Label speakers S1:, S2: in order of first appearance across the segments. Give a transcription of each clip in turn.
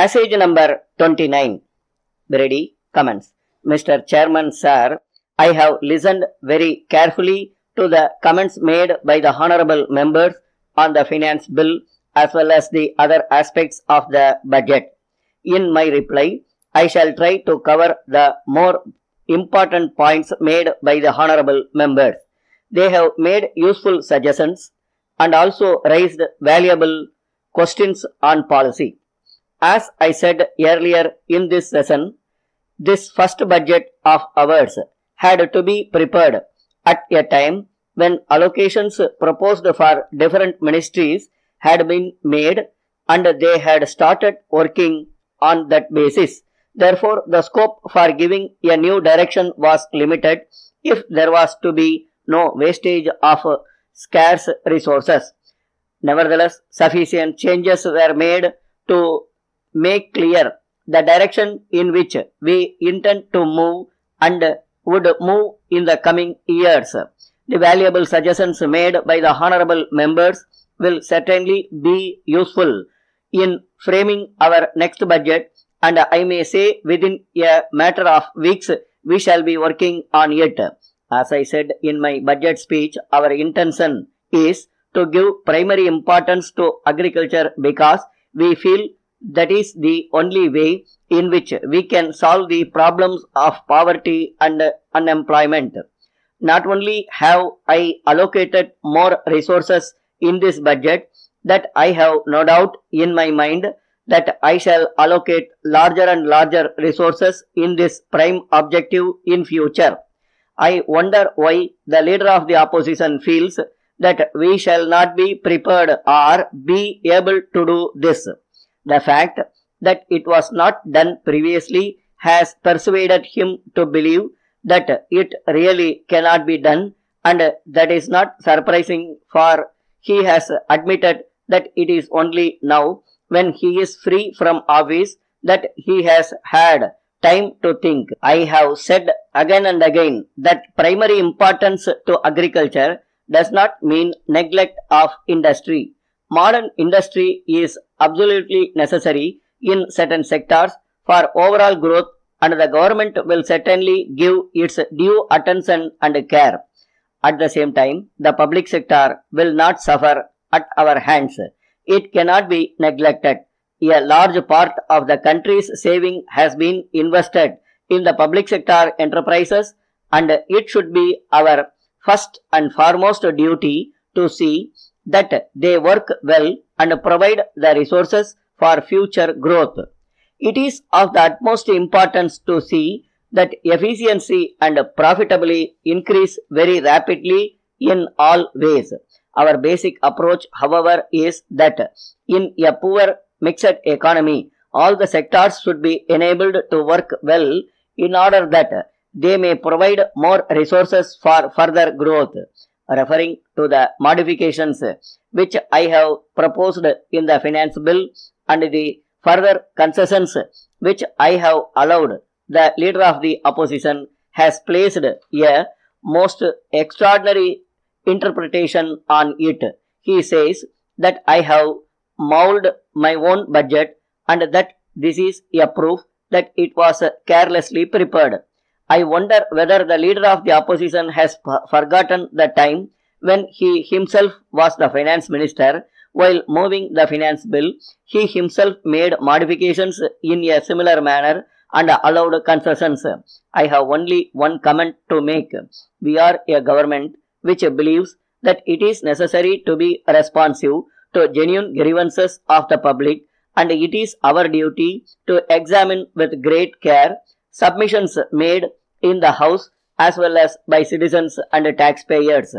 S1: Passage number 29. Ready? Comments. Mr. Chairman, Sir, I have listened very carefully to the comments made by the honorable members on the finance bill as well as the other aspects of the budget. In my reply, I shall try to cover the more important points made by the honorable members. They have made useful suggestions and also raised valuable questions on policy. As I said earlier in this session, this first budget of ours had to be prepared at a time when allocations proposed for different ministries had been made and they had started working on that basis. Therefore, the scope for giving a new direction was limited if there was to be no wastage of scarce resources. Nevertheless, sufficient changes were made to make clear the direction in which we intend to move and would move in the coming years. The valuable suggestions made by the honorable members will certainly be useful in framing our next budget, and I may say within a matter of weeks we shall be working on it. As I said in my budget speech, our intention is to give primary importance to agriculture because we feel that is the only way in which we can solve the problems of poverty and unemployment. Not only have I allocated more resources in this budget, that I have no doubt in my mind that I shall allocate larger and larger resources in this prime objective in future. I wonder why the leader of the opposition feels that we shall not be prepared or be able to do this. The fact that it was not done previously has persuaded him to believe that it really cannot be done, and that is not surprising, for he has admitted that it is only now when he is free from office that he has had time to think. I have said again and again that primary importance to agriculture does not mean neglect of industry. Modern industry is absolutely necessary in certain sectors for overall growth, and the government will certainly give its due attention and care. At the same time, the public sector will not suffer at our hands. It cannot be neglected. A large part of the country's saving has been invested in the public sector enterprises, and it should be our first and foremost duty to see that they work well and provide the resources for future growth. It is of the utmost importance to see that efficiency and profitably increase very rapidly in all ways. Our basic approach, however, is that in a poor mixed economy, all the sectors should be enabled to work well in order that they may provide more resources for further growth. Referring to the modifications which I have proposed in the finance bill and the further concessions which I have allowed, the leader of the opposition has placed a most extraordinary interpretation on it. He says that I have mauled my own budget and that this is a proof that it was carelessly prepared. I wonder whether the leader of the opposition has forgotten the time when he himself was the finance minister. While moving the finance bill, he himself made modifications in a similar manner and allowed concessions. I have only one comment to make. We are a government which believes that it is necessary to be responsive to genuine grievances of the public, and it is our duty to examine with great care submissions made in the House as well as by citizens and taxpayers.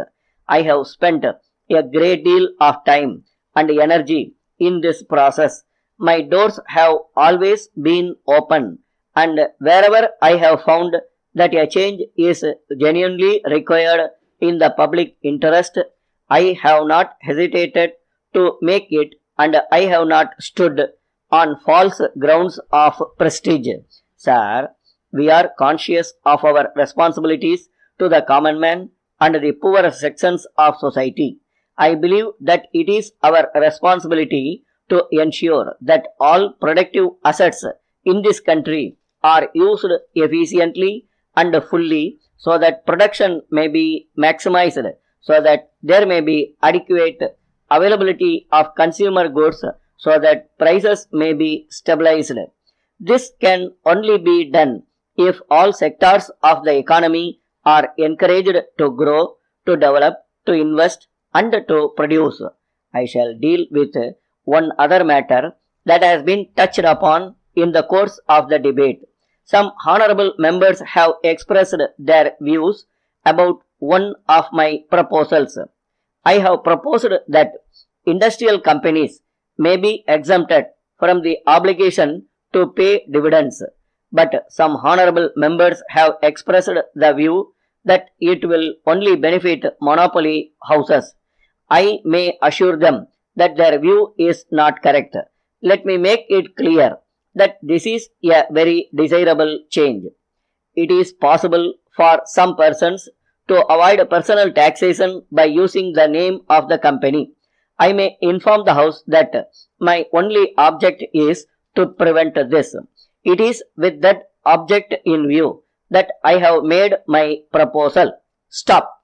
S1: I have spent a great deal of time and energy in this process. My doors have always been open, and wherever I have found that a change is genuinely required in the public interest, I have not hesitated to make it, and I have not stood on false grounds of prestige. Sir, we are conscious of our responsibilities to the common man and the poorer sections of society. I believe that it is our responsibility to ensure that all productive assets in this country are used efficiently and fully so that production may be maximized, so that there may be adequate availability of consumer goods, so that prices may be stabilized. This can only be done if all sectors of the economy are encouraged to grow, to develop, to invest, and to produce. I shall deal with one other matter that has been touched upon in the course of the debate. Some honorable members have expressed their views about one of my proposals. I have proposed that industrial companies may be exempted from the obligation to pay dividends, but some honorable members have expressed the view that it will only benefit monopoly houses. I may assure them that their view is not correct. Let me make it clear that this is a very desirable change. It is possible for some persons to avoid personal taxation by using the name of the company. I may inform the House that my only object is to prevent this. It is with that object in view that I have made my proposal. Stop.